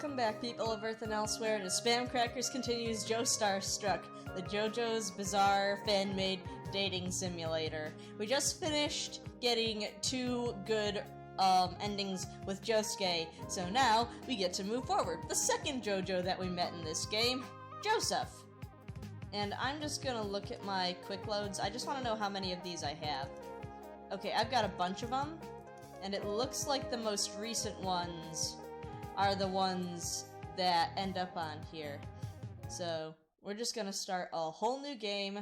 Welcome back, people of Earth and elsewhere, to Spam Crackers Continues Joestar Struck, the JoJo's Bizarre fan-made dating simulator. We just finished getting 2 good endings with Josuke, so now we get to move forward. The second JoJo that we met in this game, Joseph. And I'm just gonna look at my quick loads. I just want to know how many of these I have. Okay, I've got a bunch of them, and it looks like the most recent ones are the ones that end up on here. So we're just gonna start a whole new game,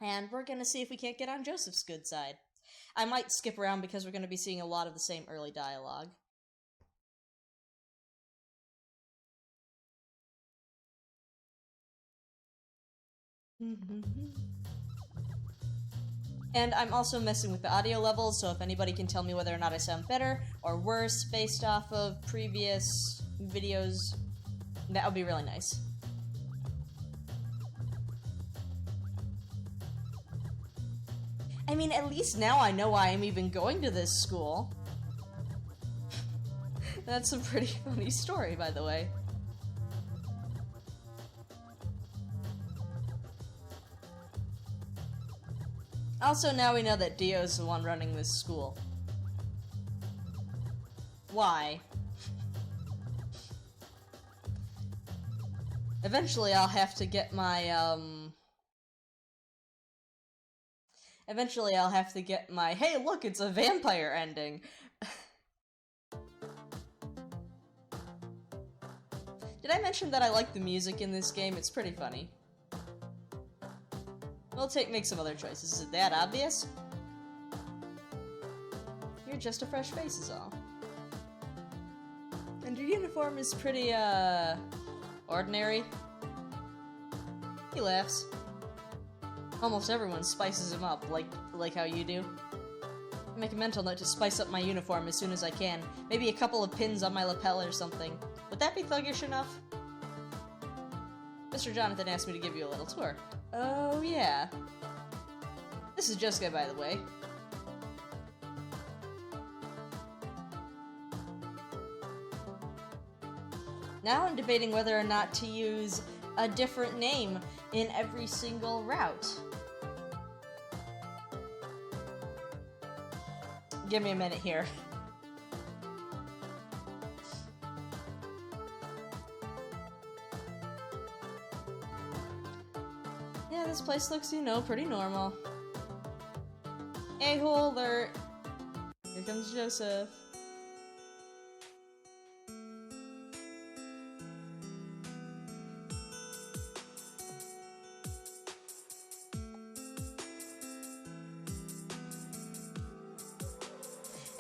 and we're gonna see if we can't get on Joseph's good side. I might skip around because we're gonna be seeing a lot of the same early dialogue. And I'm also messing with the audio levels, so if anybody can tell me whether or not I sound better or worse based off of previous videos, that would be really nice. I mean, at least now I know why I'm even going to this school. That's a pretty funny story, by the way. Also, now we know that Dio's the one running this school. Why? Eventually I'll have to get my, hey look, it's a vampire ending! Did I mention that I like the music in this game? It's pretty funny. We'll make some other choices. Is it that obvious? You're just a fresh face is all. And your uniform is pretty, ordinary. He laughs. Almost everyone spices him up, like how you do. I make a mental note to spice up my uniform as soon as I can. Maybe a couple of pins on my lapel or something. Would that be thuggish enough? Mr. Jonathan asked me to give you a little tour. Oh, yeah. This is Josuke, by the way. Now I'm debating whether or not to use a different name in every single route. Give me a minute here. Yeah, this place looks, you know, pretty normal. A-hole alert! Here comes Joseph.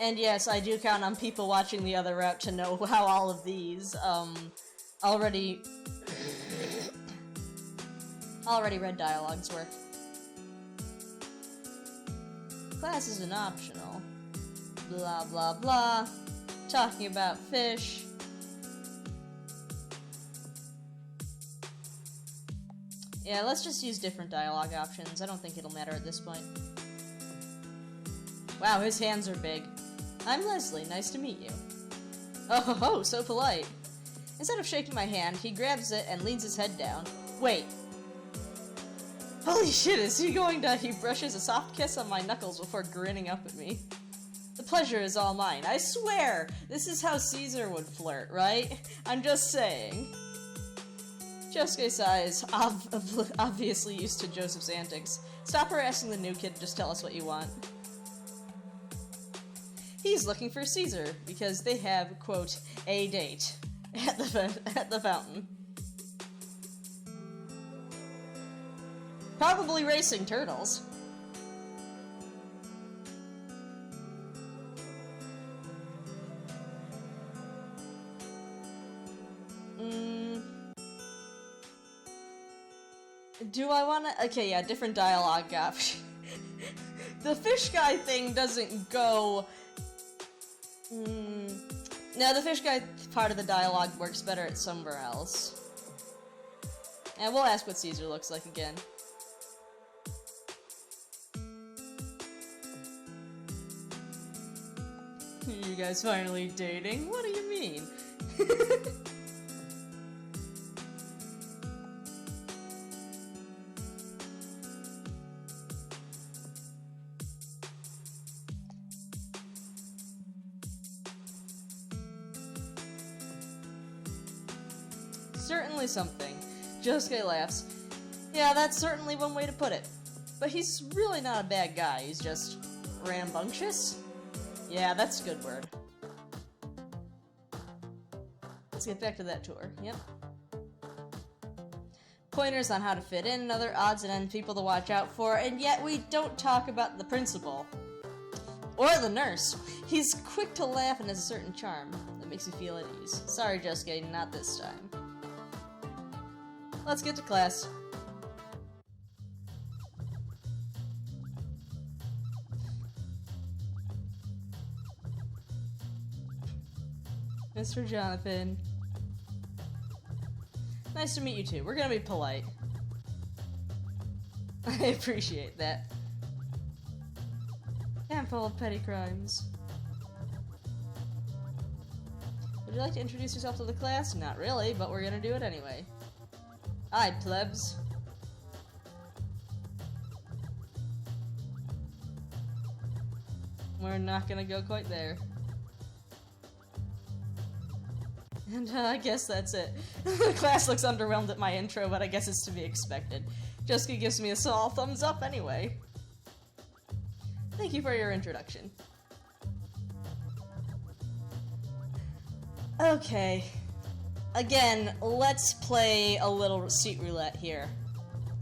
And yes, I do count on people watching the other route to know how all of these, already read dialogues work. Class isn't optional. Blah blah blah. Talking about fish. Yeah, let's just use different dialogue options. I don't think it'll matter at this point. Wow, his hands are big. I'm Leslie, nice to meet you. Oh ho ho, so polite. Instead of shaking my hand, he grabs it and leans his head down. Wait. Holy shit, is he going to— he brushes a soft kiss on my knuckles before grinning up at me. The pleasure is all mine, I swear! This is how Caesar would flirt, right? I'm just saying. Josuke sighs, obviously used to Joseph's antics. Stop harassing the new kid, just tell us what you want. He's looking for Caesar, because they have, quote, a date at the fountain. Probably racing turtles. Do I wanna— okay, yeah, different dialogue option. The fish guy thing doesn't go— no, the fish guy part of the dialogue works better at somewhere else. And we'll ask what Caesar looks like again. You guys finally dating? What do you mean? certainly something. Josuke laughs. Yeah, that's certainly one way to put it. But he's really not a bad guy, he's just rambunctious? Yeah, that's a good word. Let's get back to that tour. Yep. Pointers on how to fit in, other odds and ends people to watch out for, and yet we don't talk about the principal. Or the nurse. He's quick to laugh and has a certain charm that makes you feel at ease. Sorry, Josuke, not this time. Let's get to class. Mr. Jonathan. Nice to meet you too. We're gonna be polite. I appreciate that. Handful of petty crimes. Would you like to introduce yourself to the class? Not really, but we're gonna do it anyway. Aye, plebs. We're not gonna go quite there. And I guess that's it. The class looks underwhelmed at my intro, but I guess it's to be expected. Josuke gives me a small thumbs up anyway. Thank you for your introduction. Okay. Again, let's play a little seat roulette here.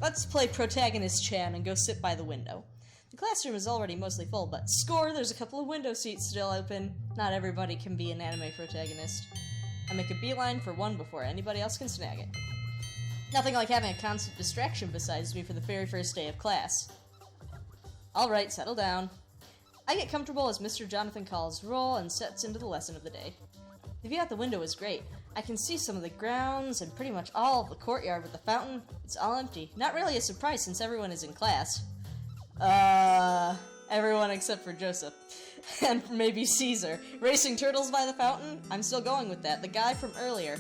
Let's play Protagonist Chan and go sit by the window. The classroom is already mostly full, but score, there's a couple of window seats still open. Not everybody can be an anime protagonist. I make a beeline for one before anybody else can snag it. Nothing like having a constant distraction besides me for the very first day of class. Alright, settle down. I get comfortable as Mr. Jonathan calls roll and sets into the lesson of the day. The view out the window is great. I can see some of the grounds and pretty much all of the courtyard with the fountain. It's all empty. Not really a surprise since everyone is in class. Everyone except for Joseph. And maybe Caesar. Racing turtles by the fountain? I'm still going with that. The guy from earlier.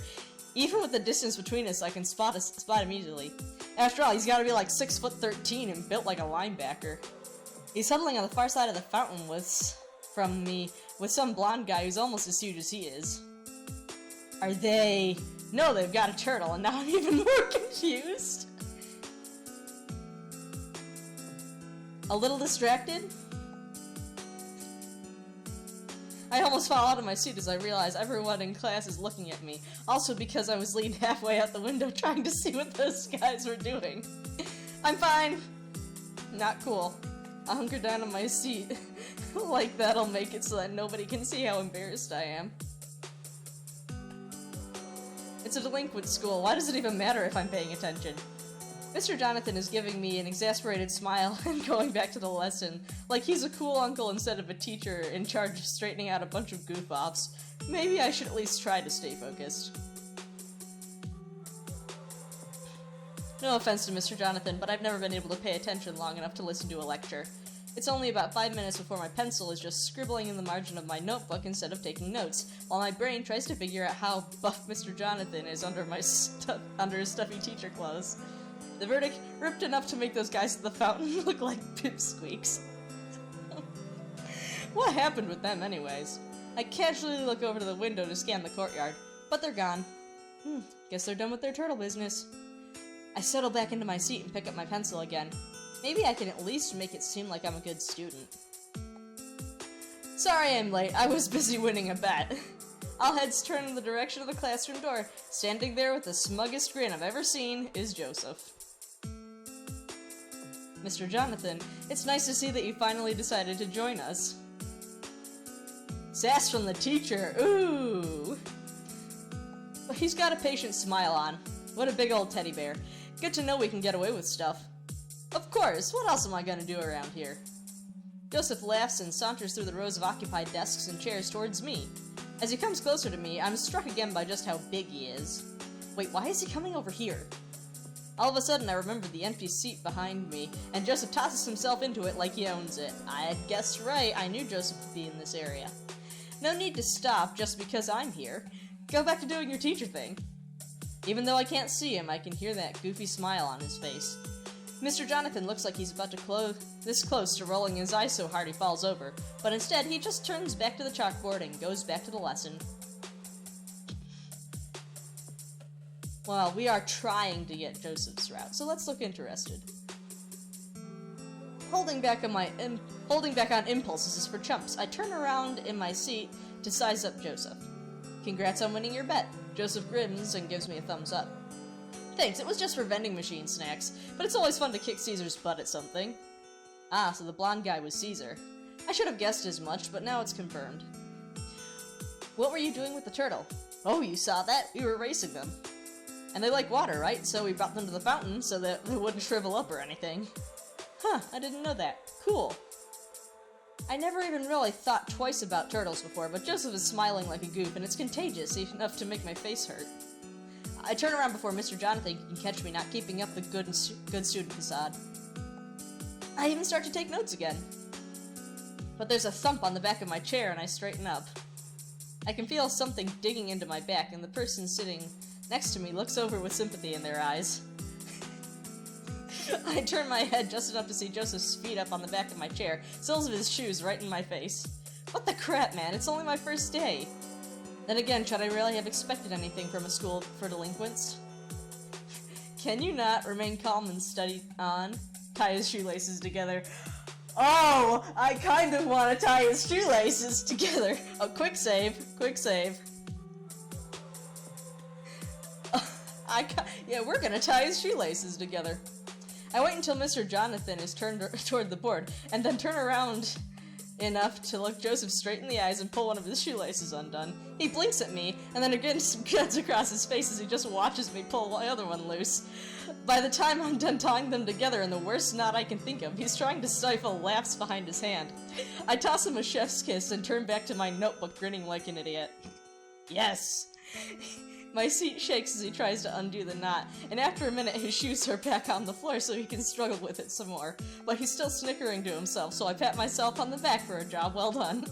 Even with the distance between us, I can spot immediately. After all, he's gotta be like 6'13" and built like a linebacker. He's huddling on the far side of the fountain with some blonde guy who's almost as huge as he is. Are they... No, they've got a turtle, and now I'm even more confused. A little distracted? I almost fall out of my seat as I realize everyone in class is looking at me. Also because I was leaned halfway out the window trying to see what those guys were doing. I'm fine. Not cool. I hunker down on my seat. Like that'll make it so that nobody can see how embarrassed I am. It's a delinquent school. Why does it even matter if I'm paying attention? Mr. Jonathan is giving me an exasperated smile and going back to the lesson, like he's a cool uncle instead of a teacher in charge of straightening out a bunch of goof-offs. Maybe I should at least try to stay focused. No offense to Mr. Jonathan, but I've never been able to pay attention long enough to listen to a lecture. It's only about 5 minutes before my pencil is just scribbling in the margin of my notebook instead of taking notes, while my brain tries to figure out how buff Mr. Jonathan is under his stuffy teacher clothes. The verdict, ripped enough to make those guys at the fountain look like pipsqueaks. What happened with them anyways? I casually look over to the window to scan the courtyard, but they're gone. Guess they're done with their turtle business. I settle back into my seat and pick up my pencil again. Maybe I can at least make it seem like I'm a good student. Sorry I'm late, I was busy winning a bet. All heads turn in the direction of the classroom door. Standing there with the smuggest grin I've ever seen is Joseph. Mr. Jonathan, it's nice to see that you finally decided to join us. Sass from the teacher, ooh! But he's got a patient smile on. What a big old teddy bear. Good to know we can get away with stuff. Of course, what else am I gonna do around here? Joseph laughs and saunters through the rows of occupied desks and chairs towards me. As he comes closer to me, I'm struck again by just how big he is. Wait, why is he coming over here? All of a sudden, I remember the empty seat behind me, and Joseph tosses himself into it like he owns it. I had guessed right, I knew Joseph would be in this area. No need to stop just because I'm here. Go back to doing your teacher thing. Even though I can't see him, I can hear that goofy smile on his face. Mr. Jonathan looks like he's about to this close to rolling his eyes so hard he falls over, but instead he just turns back to the chalkboard and goes back to the lesson. Well, we are trying to get Joseph's route, so let's look interested. Holding back on impulses is for chumps. I turn around in my seat to size up Joseph. Congrats on winning your bet. Joseph grins and gives me a thumbs up. Thanks, it was just for vending machine snacks, but it's always fun to kick Caesar's butt at something. Ah, so the blonde guy was Caesar. I should have guessed as much, but now it's confirmed. What were you doing with the turtle? Oh, you saw that? We were racing them. And they like water, right? So we brought them to the fountain so that they wouldn't shrivel up or anything. Huh, I didn't know that. Cool. I never even really thought twice about turtles before, but Joseph is smiling like a goof, and it's contagious enough to make my face hurt. I turn around before Mr. Jonathan can catch me not keeping up the good student facade. I even start to take notes again. But there's a thump on the back of my chair, and I straighten up. I can feel something digging into my back, and the person sitting next to me looks over with sympathy in their eyes. I turn my head just enough to see Joseph's feet up on the back of my chair, soles of his shoes right in my face. What the crap, man? It's only my first day. Then again, should I really have expected anything from a school for delinquents? Can you not remain calm and study on? Tie his shoelaces together. Oh, I kind of want to tie his shoelaces together. Oh, quick save, quick save. Yeah, we're gonna tie his shoelaces together. I wait until Mr. Jonathan is turned toward the board, and then turn around enough to look Joseph straight in the eyes and pull one of his shoelaces undone. He blinks at me, and then again cuts across his face as he just watches me pull the other one loose. By the time I'm done tying them together in the worst knot I can think of, he's trying to stifle laughs behind his hand. I toss him a chef's kiss and turn back to my notebook grinning like an idiot. Yes! My seat shakes as he tries to undo the knot, and after a minute his shoes are back on the floor so he can struggle with it some more. But he's still snickering to himself, so I pat myself on the back for a job well done.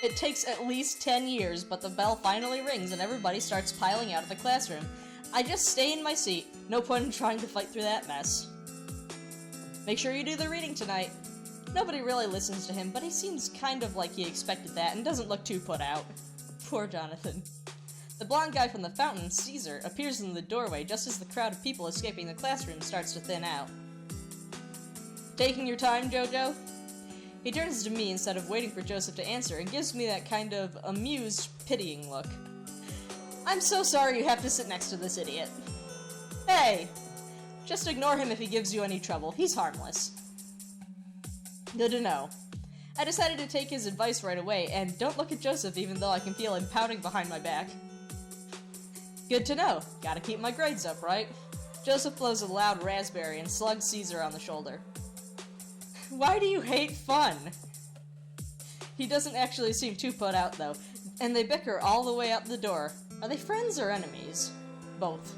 It takes at least 10 years, but the bell finally rings and everybody starts piling out of the classroom. I just stay in my seat. No point in trying to fight through that mess. Make sure you do the reading tonight. Nobody really listens to him, but he seems kind of like he expected that and doesn't look too put out. Poor Jonathan. The blonde guy from the fountain, Caesar, appears in the doorway just as the crowd of people escaping the classroom starts to thin out. Taking your time, Jojo? He turns to me instead of waiting for Joseph to answer and gives me that kind of amused, pitying look. I'm so sorry you have to sit next to this idiot. Hey! Just ignore him if he gives you any trouble. He's harmless. Good to know. I decided to take his advice right away, and don't look at Joseph even though I can feel him pouting behind my back. Good to know. Gotta keep my grades up, right? Joseph blows a loud raspberry and slugs Caesar on the shoulder. Why do you hate fun? He doesn't actually seem too put out, though, and they bicker all the way out the door. Are they friends or enemies? Both.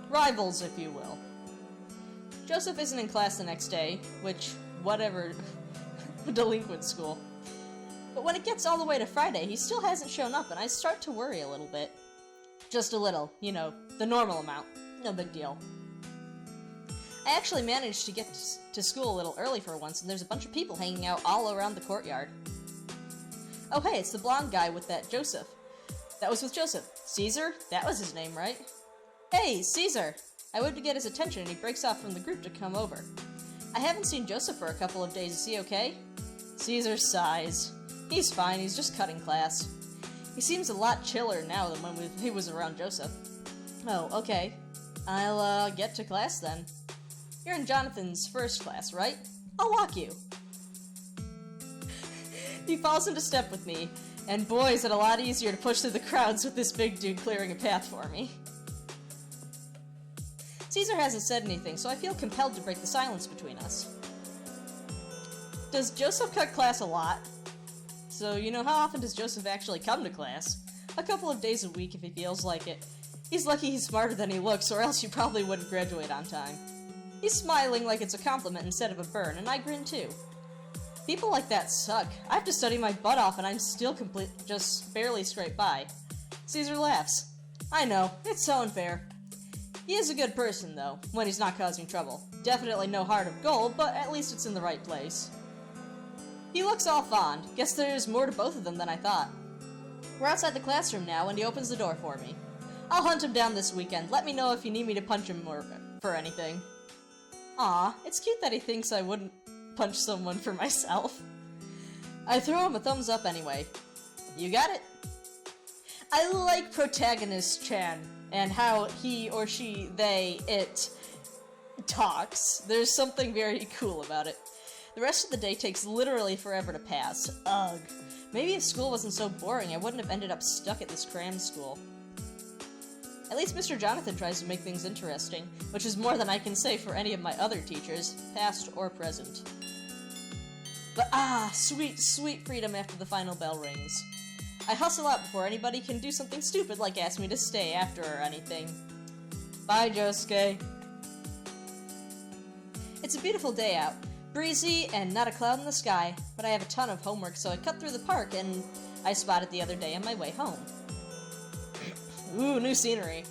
Rivals, if you will. Joseph isn't in class the next day, which, whatever, delinquent school. But when it gets all the way to Friday, he still hasn't shown up, and I start to worry a little bit. Just a little, you know, the normal amount. No big deal. I actually managed to get to school a little early for once, and there's a bunch of people hanging out all around the courtyard. Oh hey, it's the blonde guy with that Joseph. That was with Joseph. Caesar? That was his name, right? Hey, Caesar! I went to get his attention, and he breaks off from the group to come over. I haven't seen Joseph for a couple of days. Is he okay? Caesar sighs. He's fine, he's just cutting class. He seems a lot chiller now than when he was around Joseph. Oh, okay. I'll, get to class then. You're in Jonathan's first class, right? I'll walk you. He falls into step with me, and boy is it a lot easier to push through the crowds with this big dude clearing a path for me. Caesar hasn't said anything, so I feel compelled to break the silence between us. Does Joseph cut class a lot? So, you know, how often does Joseph actually come to class? A couple of days a week if he feels like it. He's lucky he's smarter than he looks, or else he probably wouldn't graduate on time. He's smiling like it's a compliment instead of a burn, and I grin too. People like that suck. I have to study my butt off, and I'm still just barely scrape by. Caesar laughs. I know, it's so unfair. He is a good person, though, when he's not causing trouble. Definitely no heart of gold, but at least it's in the right place. He looks all fond. Guess there's more to both of them than I thought. We're outside the classroom now, and he opens the door for me. I'll hunt him down this weekend. Let me know if you need me to punch him or for anything. Aw, it's cute that he thinks I wouldn't punch someone for myself. I throw him a thumbs up anyway. You got it. I like protagonist Chan and how he or she, they, it talks. There's something very cool about it. The rest of the day takes literally forever to pass. Ugh. Maybe if school wasn't so boring, I wouldn't have ended up stuck at this cram school. At least Mr. Jonathan tries to make things interesting, which is more than I can say for any of my other teachers, past or present. But sweet, sweet freedom after the final bell rings. I hustle out before anybody can do something stupid like ask me to stay after or anything. Bye, Josuke. It's a beautiful day out. Breezy and not a cloud in the sky, but I have a ton of homework, so I cut through the park and I spotted the other day on my way home. Ooh, new scenery.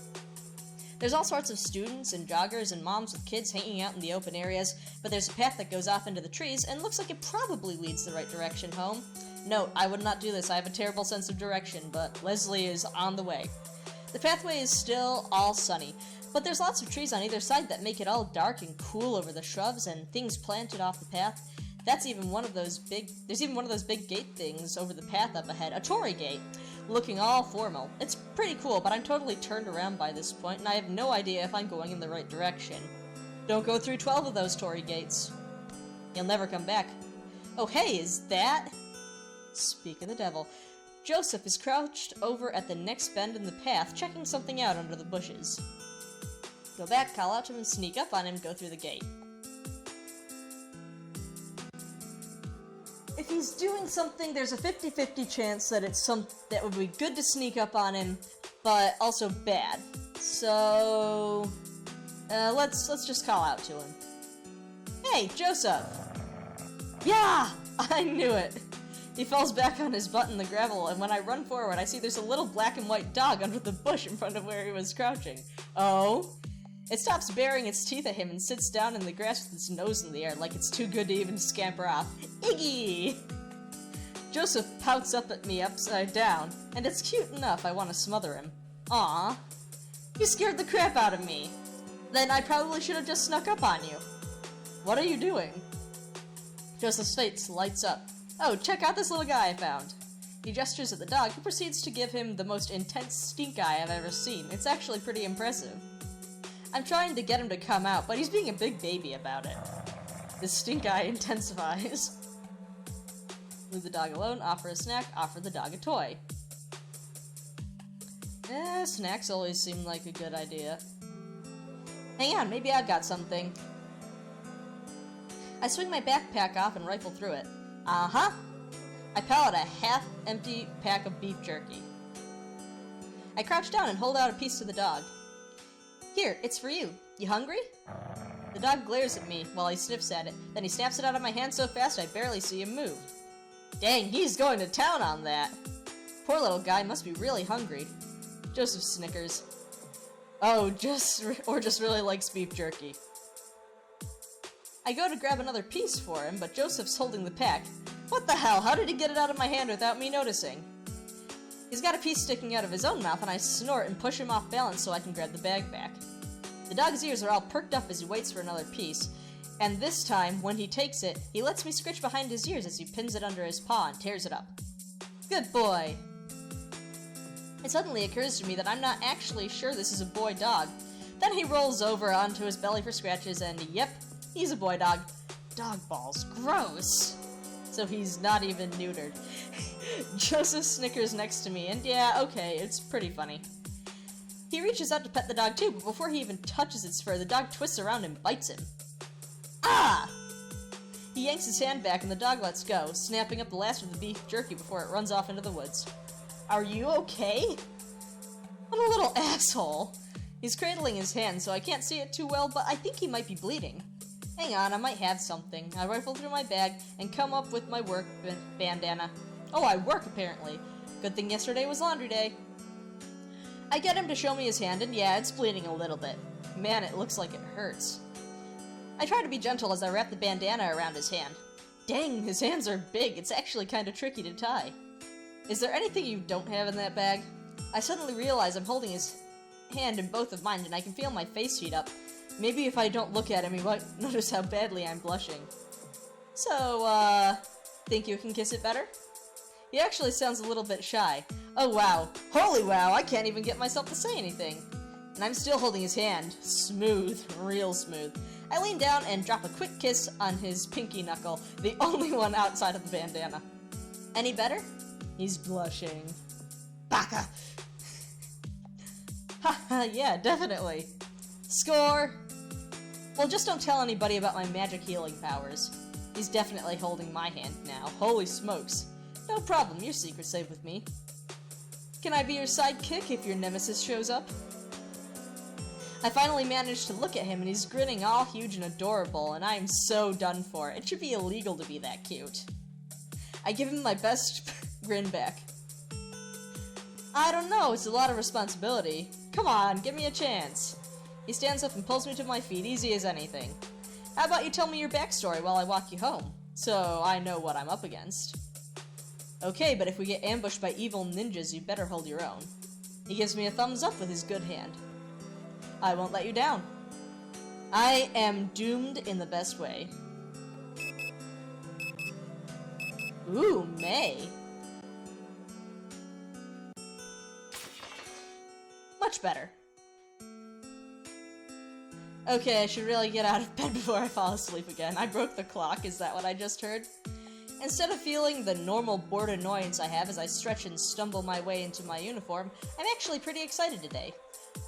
There's all sorts of students and joggers and moms with kids hanging out in the open areas, but there's a path that goes off into the trees and looks like it probably leads the right direction home. Note, I would not do this. I have a terrible sense of direction, but Leslie is on the way. The pathway is still all sunny, but there's lots of trees on either side that make it all dark and cool over the shrubs and things planted off the path. There's even one of those big gate things over the path up ahead, a torii gate, looking all formal. It's pretty cool, but I'm totally turned around by this point, and I have no idea if I'm going in the right direction. Don't go through 12 of those torii gates. You'll never come back. Oh hey, is that... Speak of the devil. Joseph is crouched over at the next bend in the path, checking something out under the bushes. Go back, call out to him, and sneak up on him, go through the gate. If he's doing something, there's a 50-50 chance that it's that would be good to sneak up on him, but also bad. So, let's just call out to him. Hey, Joseph! Yeah! I knew it! He falls back on his butt in the gravel, and when I run forward, I see there's a little black and white dog under the bush in front of where he was crouching. Oh? It stops baring its teeth at him and sits down in the grass with its nose in the air like it's too good to even scamper off. Iggy! Joseph pouts up at me upside down, and it's cute enough I want to smother him. Aw. You scared the crap out of me. Then I probably should have just snuck up on you. What are you doing? Joseph's face lights up. Oh, check out this little guy I found. He gestures at the dog, who proceeds to give him the most intense stink eye I've ever seen. It's actually pretty impressive. I'm trying to get him to come out, but he's being a big baby about it. The stink eye intensifies. Leave the dog alone, offer a snack, offer the dog a toy. Snacks always seem like a good idea. Hang on, maybe I've got something. I swing my backpack off and rifle through it. Uh-huh. I pallet a half-empty pack of beef jerky. I crouch down and hold out a piece to the dog. Here, it's for you. You hungry? The dog glares at me while he sniffs at it, then he snaps it out of my hand so fast I barely see him move. Dang, he's going to town on that. Poor little guy must be really hungry. Joseph snickers. Oh, just really likes beef jerky. I go to grab another piece for him, but Joseph's holding the pack. What the hell? How did he get it out of my hand without me noticing? He's got a piece sticking out of his own mouth, and I snort and push him off balance so I can grab the bag back. The dog's ears are all perked up as he waits for another piece, and this time, when he takes it, he lets me scritch behind his ears as he pins it under his paw and tears it up. Good boy! It suddenly occurs to me that I'm not actually sure this is a boy dog. Then he rolls over onto his belly for scratches, and yep, he's a boy dog. Dog balls, gross! So he's not even neutered. Joseph snickers next to me, and yeah, okay, it's pretty funny. He reaches out to pet the dog too, but before he even touches its fur, the dog twists around and bites him. Ah! He yanks his hand back and the dog lets go, snapping up the last of the beef jerky before it runs off into the woods. Are you okay? What a little asshole. He's cradling his hand, so I can't see it too well, but I think he might be bleeding. Hang on, I might have something. I rifle through my bag and come up with my work bandana. Oh, I work, apparently. Good thing yesterday was laundry day. I get him to show me his hand, and yeah, it's bleeding a little bit. Man, it looks like it hurts. I try to be gentle as I wrap the bandana around his hand. Dang, his hands are big. It's actually kind of tricky to tie. Is there anything you don't have in that bag? I suddenly realize I'm holding his hand in both of mine and I can feel my face heat up. Maybe if I don't look at him, he might notice how badly I'm blushing. So, think you can kiss it better? He actually sounds a little bit shy. Oh wow. Holy wow, I can't even get myself to say anything. And I'm still holding his hand. Smooth. Real smooth. I lean down and drop a quick kiss on his pinky knuckle, the only one outside of the bandana. Any better? He's blushing. Baka! Haha, yeah, definitely. Score! Well, just don't tell anybody about my magic healing powers. He's definitely holding my hand now. Holy smokes. No problem, your secret's safe with me. Can I be your sidekick if your nemesis shows up? I finally managed to look at him and he's grinning all huge and adorable, and I am so done for. It should be illegal to be that cute. I give him my best grin back. I don't know, it's a lot of responsibility. Come on, give me a chance. He stands up and pulls me to my feet, easy as anything. How about you tell me your backstory while I walk you home, so I know what I'm up against. Okay, but if we get ambushed by evil ninjas, you better hold your own. He gives me a thumbs up with his good hand. I won't let you down. I am doomed in the best way. Ooh, May. Much better. Okay, I should really get out of bed before I fall asleep again. I broke the clock, is that what I just heard? Instead of feeling the normal bored annoyance I have as I stretch and stumble my way into my uniform, I'm actually pretty excited today.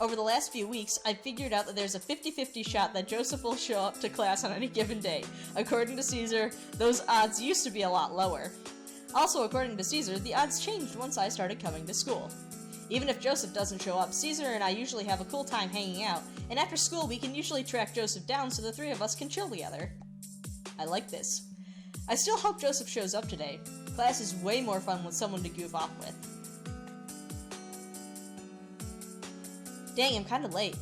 Over the last few weeks, I've figured out that there's a 50-50 shot that Joseph will show up to class on any given day. According to Caesar, those odds used to be a lot lower. Also, according to Caesar, the odds changed once I started coming to school. Even if Joseph doesn't show up, Caesar and I usually have a cool time hanging out, and after school we can usually track Joseph down so the three of us can chill together. I like this. I still hope Joseph shows up today. Class is way more fun with someone to goof off with. Dang, I'm kinda late.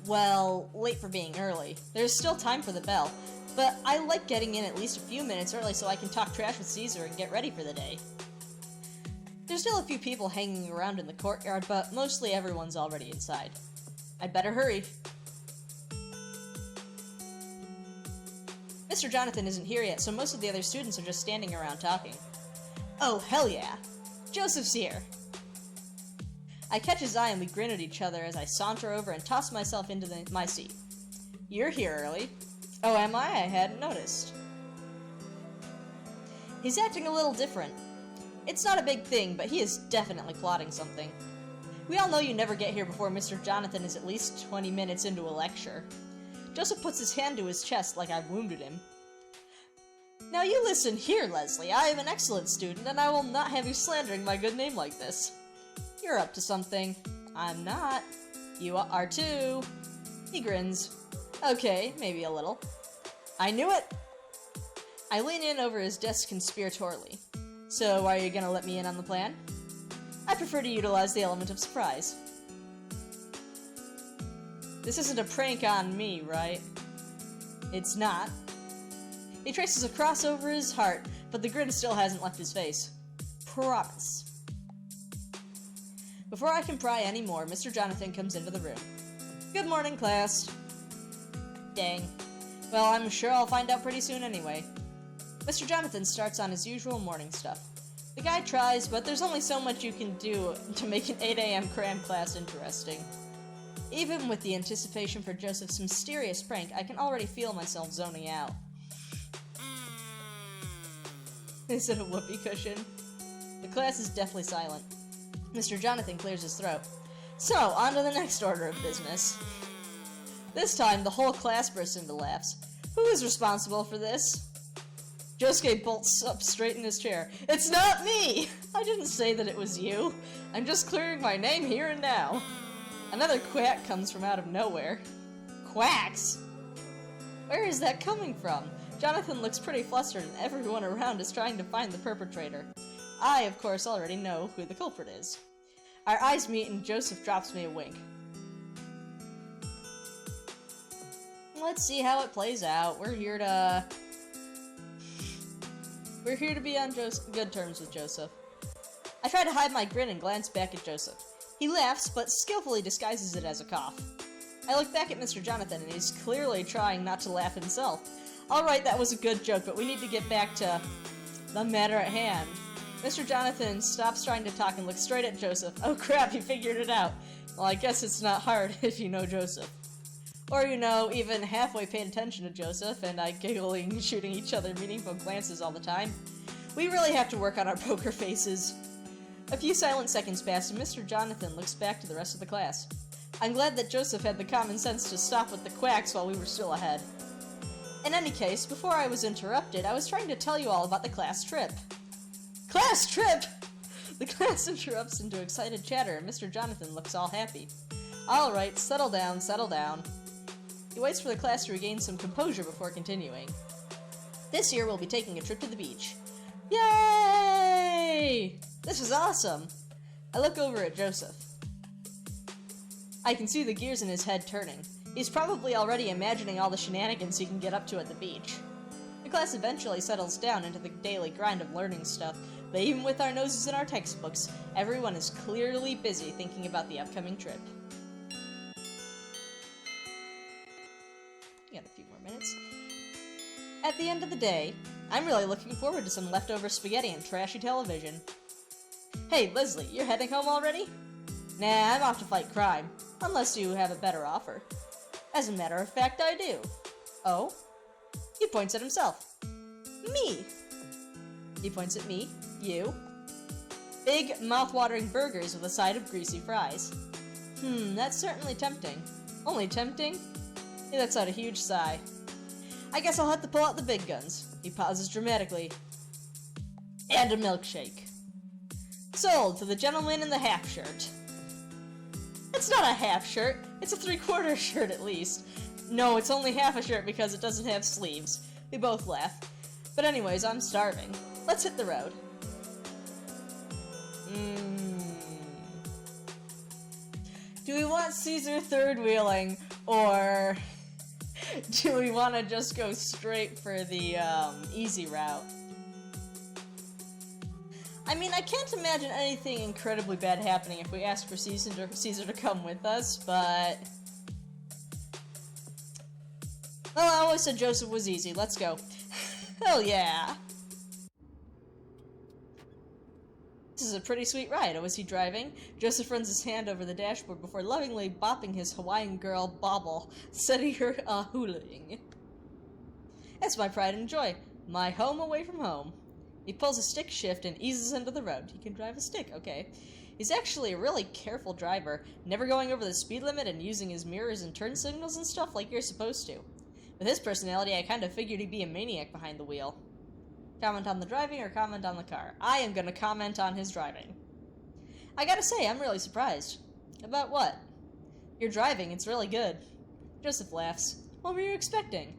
Well, late for being early. There's still time for the bell, but I like getting in at least a few minutes early so I can talk trash with Caesar and get ready for the day. There's still a few people hanging around in the courtyard, but mostly everyone's already inside. I'd better hurry. Mr. Jonathan isn't here yet, so most of the other students are just standing around talking. Oh, hell yeah! Joseph's here! I catch his eye and we grin at each other as I saunter over and toss myself into my seat. You're here early. Oh, am I? I hadn't noticed. He's acting a little different. It's not a big thing, but he is definitely plotting something. We all know you never get here before Mr. Jonathan is at least 20 minutes into a lecture. Joseph puts his hand to his chest like I've wounded him. Now you listen here, Leslie. I am an excellent student, and I will not have you slandering my good name like this. You're up to something. I'm not. You are too. He grins. Okay, maybe a little. I knew it! I lean in over his desk conspiratorially. So, are you gonna let me in on the plan? I prefer to utilize the element of surprise. This isn't a prank on me, right? It's not. He traces a cross over his heart, but the grin still hasn't left his face. Promise. Before I can pry any more, Mr. Jonathan comes into the room. Good morning, class. Dang. Well, I'm sure I'll find out pretty soon anyway. Mr. Jonathan starts on his usual morning stuff. The guy tries, but there's only so much you can do to make an 8 a.m. cram class interesting. Even with the anticipation for Joseph's mysterious prank, I can already feel myself zoning out. Is it a whoopee cushion? The class is deathly silent. Mr. Jonathan clears his throat. So, on to the next order of business. This time, the whole class bursts into laughs. Who is responsible for this? Josuke bolts up straight in his chair. It's not me! I didn't say that it was you. I'm just clearing my name here and now. Another quack comes from out of nowhere. Quacks? Where is that coming from? Jonathan looks pretty flustered and everyone around is trying to find the perpetrator. I, of course, already know who the culprit is. Our eyes meet and Joseph drops me a wink. Let's see how it plays out. We're here to be on good terms with Joseph. I try to hide my grin and glance back at Joseph. He laughs, but skillfully disguises it as a cough. I look back at Mr. Jonathan, and he's clearly trying not to laugh himself. Alright, that was a good joke, but we need to get back to the matter at hand. Mr. Jonathan stops trying to talk and looks straight at Joseph. Oh crap, he figured it out. Well, I guess it's not hard if you know Joseph. Or, even halfway paying attention to Joseph and giggling, shooting each other meaningful glances all the time. We really have to work on our poker faces. A few silent seconds pass, and Mr. Jonathan looks back to the rest of the class. I'm glad that Joseph had the common sense to stop with the quacks while we were still ahead. In any case, before I was interrupted, I was trying to tell you all about the class trip. Class trip! The class interrupts into excited chatter, and Mr. Jonathan looks all happy. Alright, settle down, settle down. He waits for the class to regain some composure before continuing. This year we'll be taking a trip to the beach. Yay! This is awesome! I look over at Joseph. I can see the gears in his head turning. He's probably already imagining all the shenanigans he can get up to at the beach. The class eventually settles down into the daily grind of learning stuff, but even with our noses in our textbooks, everyone is clearly busy thinking about the upcoming trip. Got a few more minutes. At the end of the day, I'm really looking forward to some leftover spaghetti and trashy television. Hey, Leslie, you're heading home already? Nah, I'm off to fight crime, unless you have a better offer. As a matter of fact, I do. Oh? He points at himself. Me! He points at me. You. Big, mouth-watering burgers with a side of greasy fries. That's certainly tempting. Only tempting? He lets out a huge sigh. I guess I'll have to pull out the big guns. He pauses dramatically. And a milkshake. Sold to the gentleman in the half shirt. It's not a half shirt. It's a 3/4 shirt at least. No, it's only half a shirt because it doesn't have sleeves. We both laugh. But anyways, I'm starving. Let's hit the road. Do we want Caesar third wheeling, or do we want to just go straight for the easy route? I mean, I can't imagine anything incredibly bad happening if we ask for Caesar to come with us, but... Well, I always said Joseph was easy. Let's go. Hell yeah! This is a pretty sweet ride. Oh, is he driving? Joseph runs his hand over the dashboard before lovingly bopping his Hawaiian girl bauble, setting her hulaing. That's my pride and joy. My home away from home. He pulls a stick shift and eases into the road. He can drive a stick, okay. He's actually a really careful driver, never going over the speed limit and using his mirrors and turn signals and stuff like you're supposed to. With his personality, I kind of figured he'd be a maniac behind the wheel. Comment on the driving or comment on the car? I am gonna comment on his driving. I gotta say, I'm really surprised. About what? Your driving, it's really good. Joseph laughs. What were you expecting?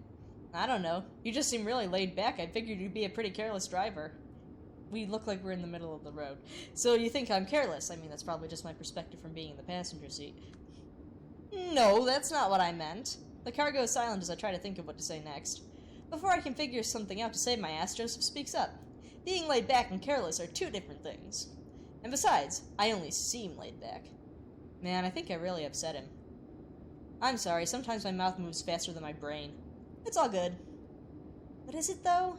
I don't know. You just seem really laid back. I figured you'd be a pretty careless driver. We look like we're in the middle of the road. So you think I'm careless? I mean, that's probably just my perspective from being in the passenger seat. No, that's not what I meant. The car goes silent as I try to think of what to say next. Before I can figure something out to save my ass, Joseph speaks up. Being laid back and careless are two different things. And besides, I only seem laid back. Man, I think I really upset him. I'm sorry, sometimes my mouth moves faster than my brain. It's all good. But is it, though?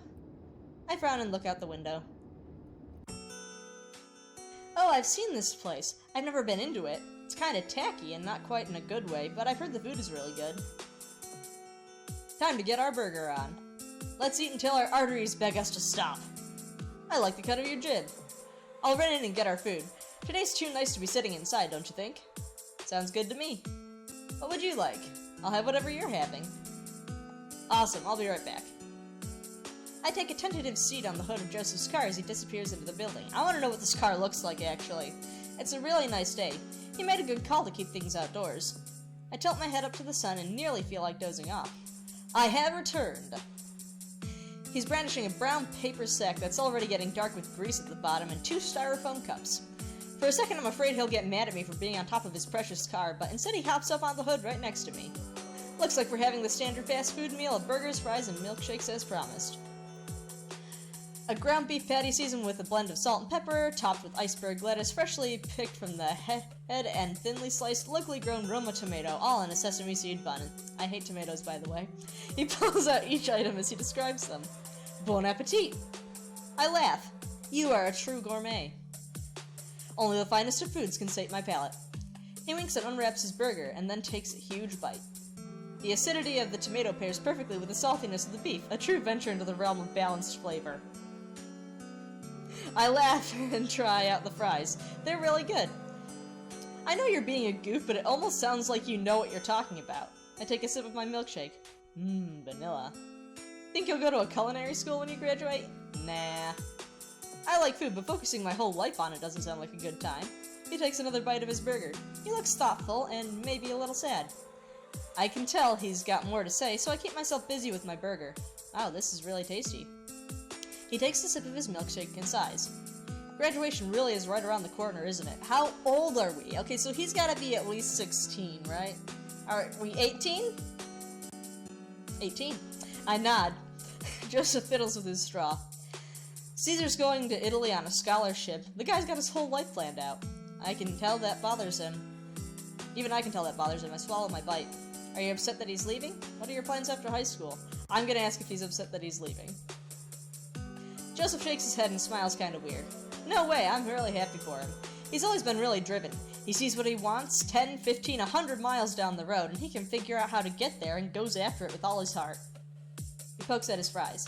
I frown and look out the window. Oh, I've seen this place. I've never been into it. It's kind of tacky and not quite in a good way, but I've heard the food is really good. Time to get our burger on. Let's eat until our arteries beg us to stop. I like the cut of your jib. I'll run in and get our food. Today's too nice to be sitting inside, don't you think? Sounds good to me. What would you like? I'll have whatever you're having. Awesome, I'll be right back. I take a tentative seat on the hood of Joseph's car as he disappears into the building. I want to know what this car looks like, actually. It's a really nice day. He made a good call to keep things outdoors. I tilt my head up to the sun and nearly feel like dozing off. I have returned. He's brandishing a brown paper sack that's already getting dark with grease at the bottom and 2 styrofoam cups. For a second I'm afraid he'll get mad at me for being on top of his precious car, but instead he hops up on the hood right next to me. Looks like we're having the standard fast food meal of burgers, fries, and milkshakes as promised. A ground beef patty seasoned with a blend of salt and pepper, topped with iceberg lettuce freshly picked from the head and thinly sliced, locally grown Roma tomato, all in a sesame seed bun. I hate tomatoes, by the way. He pulls out each item as he describes them. Bon appetit! I laugh. You are a true gourmet. Only the finest of foods can sate my palate. He winks and unwraps his burger, and then takes a huge bite. The acidity of the tomato pairs perfectly with the saltiness of the beef, a true venture into the realm of balanced flavor. I laugh and try out the fries. They're really good. I know you're being a goof, but it almost sounds like you know what you're talking about. I take a sip of my milkshake. Vanilla. Think you'll go to a culinary school when you graduate? Nah. I like food, but focusing my whole life on it doesn't sound like a good time. He takes another bite of his burger. He looks thoughtful and maybe a little sad. I can tell he's got more to say, so I keep myself busy with my burger. Wow, this is really tasty. He takes a sip of his milkshake and sighs. Graduation really is right around the corner, isn't it? How old are we? Okay, so he's gotta be at least 16, right? Are we 18? 18. I nod. Joseph fiddles with his straw. Caesar's going to Italy on a scholarship. The guy's got his whole life planned out. I can tell that bothers him. Even I can tell that bothers him. I swallow my bite. Are you upset that he's leaving? What are your plans after high school? I'm gonna ask if he's upset that he's leaving. Joseph shakes his head and smiles kind of weird. No way, I'm really happy for him. He's always been really driven. He sees what he wants 10, 15, 100 miles down the road, and he can figure out how to get there and goes after it with all his heart. He pokes at his fries.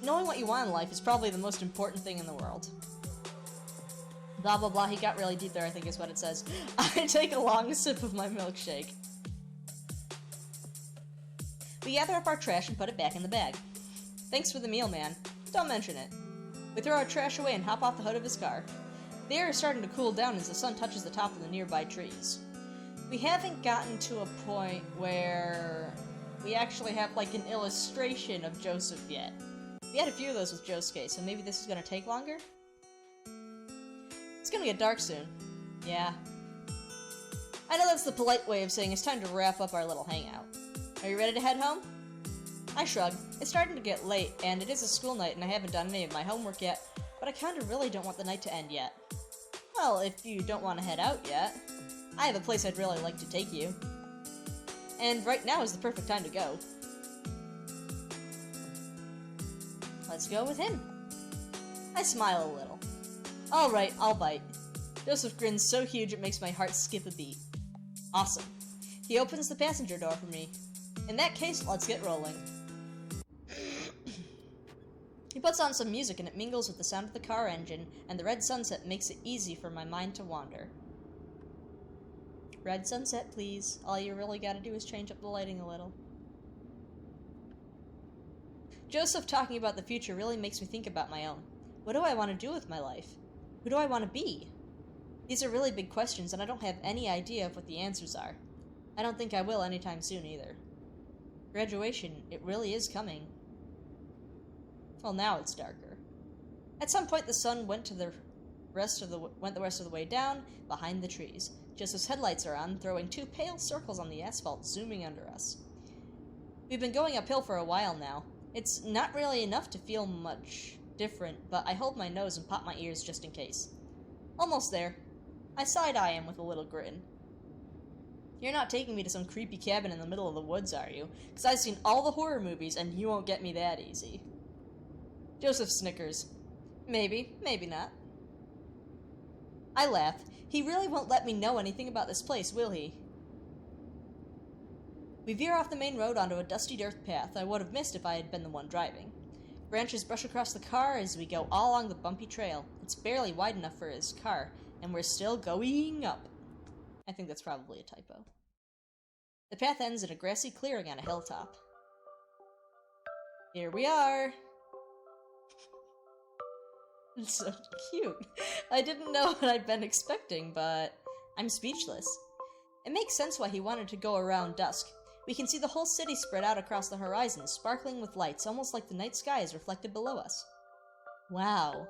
Knowing what you want in life is probably the most important thing in the world. Blah blah blah, he got really deep there, I think is what it says. I take a long sip of my milkshake. We gather up our trash and put it back in the bag. Thanks for the meal, man. Don't mention it. We throw our trash away and hop off the hood of his car. The air is starting to cool down as the sun touches the top of the nearby trees. We haven't gotten to a point where we actually have like an illustration of Joseph yet. We had a few of those with Josuke, so maybe this is gonna take longer? It's gonna get dark soon. Yeah. I know that's the polite way of saying it's time to wrap up our little hangout. Are you ready to head home? I shrug. It's starting to get late, and it is a school night, and I haven't done any of my homework yet, but I kinda really don't want the night to end yet. Well, if you don't want to head out yet, I have a place I'd really like to take you. And right now is the perfect time to go. Let's go with him. I smile a little. Alright, I'll bite. Joseph grins so huge it makes my heart skip a beat. Awesome. He opens the passenger door for me. In that case, let's get rolling. He puts on some music and it mingles with the sound of the car engine, and the red sunset makes it easy for my mind to wander. Red sunset, please. All you really gotta do is change up the lighting a little. Joseph talking about the future really makes me think about my own. What do I want to do with my life? Who do I want to be? These are really big questions, and I don't have any idea of what the answers are. I don't think I will anytime soon, either. Graduation, it really is coming. Well, now it's darker. At some point, the sun went the rest of the way down behind the trees. Joseph's headlights are on, throwing two pale circles on the asphalt, zooming under us. We've been going uphill for a while now. It's not really enough to feel much different, but I hold my nose and pop my ears just in case. Almost there. I side-eye him with a little grin. You're not taking me to some creepy cabin in the middle of the woods, are you? Because I've seen all the horror movies, and you won't get me that easy. Joseph snickers. Maybe, maybe not. I laugh. He really won't let me know anything about this place, will he? We veer off the main road onto a dusty dirt path I would have missed if I had been the one driving. Branches brush across the car as we go all along the bumpy trail. It's barely wide enough for his car, and we're still going up. I think that's probably a typo. The path ends in a grassy clearing on a hilltop. Here we are! It's so cute. I didn't know what I'd been expecting, but I'm speechless. It makes sense why he wanted to go around dusk. We can see the whole city spread out across the horizon, sparkling with lights, almost like the night sky is reflected below us. Wow.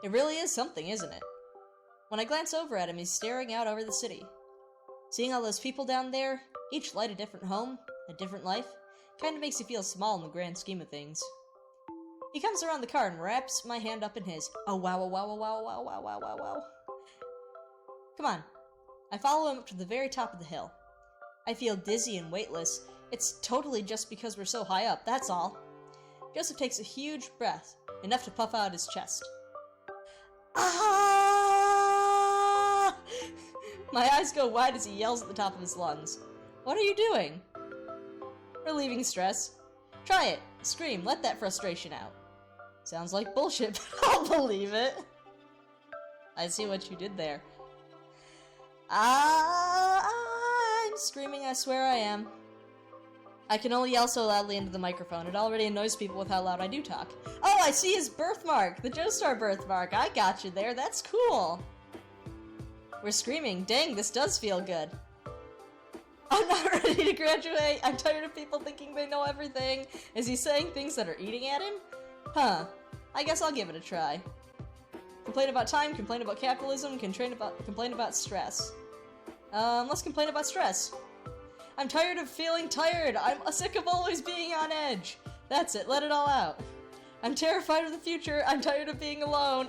It really is something, isn't it? When I glance over at him, he's staring out over the city. Seeing all those people down there, each light a different home, a different life, kind of makes you feel small in the grand scheme of things. He comes around the car and wraps my hand up in his. Oh, wow, wow, wow, wow, wow, wow, wow, wow, wow. Come on. I follow him up to the very top of the hill. I feel dizzy and weightless. It's totally just because we're so high up, that's all. Joseph takes a huge breath, enough to puff out his chest. Ah! My eyes go wide as he yells at the top of his lungs. What are you doing? Relieving stress. Try it. Scream. Let that frustration out. Sounds like bullshit, but I'll believe it. I see what you did there. I'm screaming, I swear I am. I can only yell so loudly into the microphone. It already annoys people with how loud I do talk. Oh, I see his birthmark! The Joestar birthmark! I got you there, that's cool! We're screaming. Dang, this does feel good. I'm not ready to graduate! I'm tired of people thinking they know everything! Is he saying things that are eating at him? Huh. I guess I'll give it a try. Complain about time, complain about capitalism, complain about stress. Let's complain about stress. I'm tired of feeling tired. I'm sick of always being on edge. That's it, let it all out. I'm terrified of the future. I'm tired of being alone.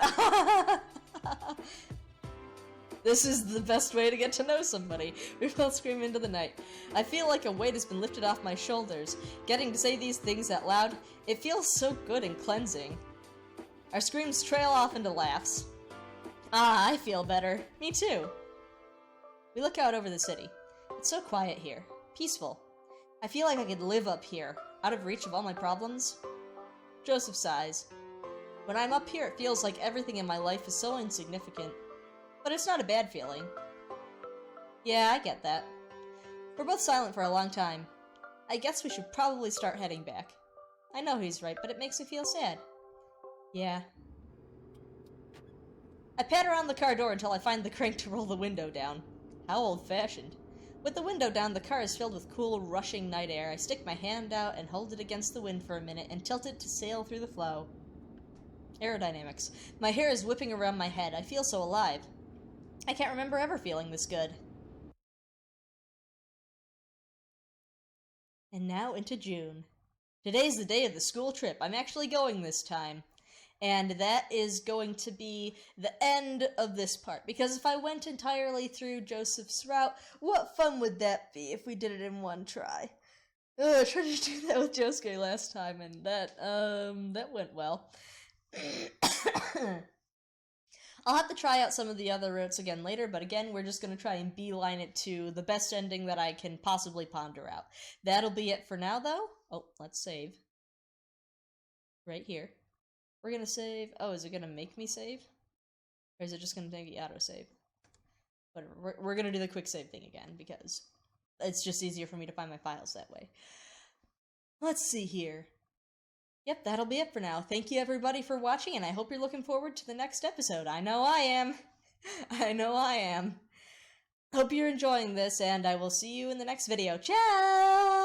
This is the best way to get to know somebody. We both scream into the night. I feel like a weight has been lifted off my shoulders. Getting to say these things out loud, it feels so good and cleansing. Our screams trail off into laughs. Ah, I feel better. Me too. We look out over the city. It's so quiet here. Peaceful. I feel like I could live up here, out of reach of all my problems. Joseph sighs. When I'm up here, it feels like everything in my life is so insignificant. But it's not a bad feeling. Yeah, I get that. We're both silent for a long time. I guess we should probably start heading back. I know he's right, but it makes me feel sad. Yeah. I pat around the car door until I find the crank to roll the window down. How old-fashioned. With the window down, the car is filled with cool, rushing night air. I stick my hand out and hold it against the wind for a minute and tilt it to sail through the flow. Aerodynamics. My hair is whipping around my head. I feel so alive. I can't remember ever feeling this good. And now into June. Today's the day of the school trip. I'm actually going this time. And that is going to be the end of this part. Because if I went entirely through Joseph's route, what fun would that be if we did it in one try? I tried to do that with Josuke last time, and that went well. I'll have to try out some of the other routes again later, but again, we're just going to try and beeline it to the best ending that I can possibly ponder out. That'll be it for now, though. Oh, let's save. Right here. We're gonna save. Oh, is it gonna make me save? Or is it just gonna make me autosave? Whatever. We're gonna do the quick save thing again because it's just easier for me to find my files that way. Let's see here. Yep, that'll be it for now. Thank you everybody for watching, and I hope you're looking forward to the next episode. I know I am. I know I am. Hope you're enjoying this, and I will see you in the next video. Ciao!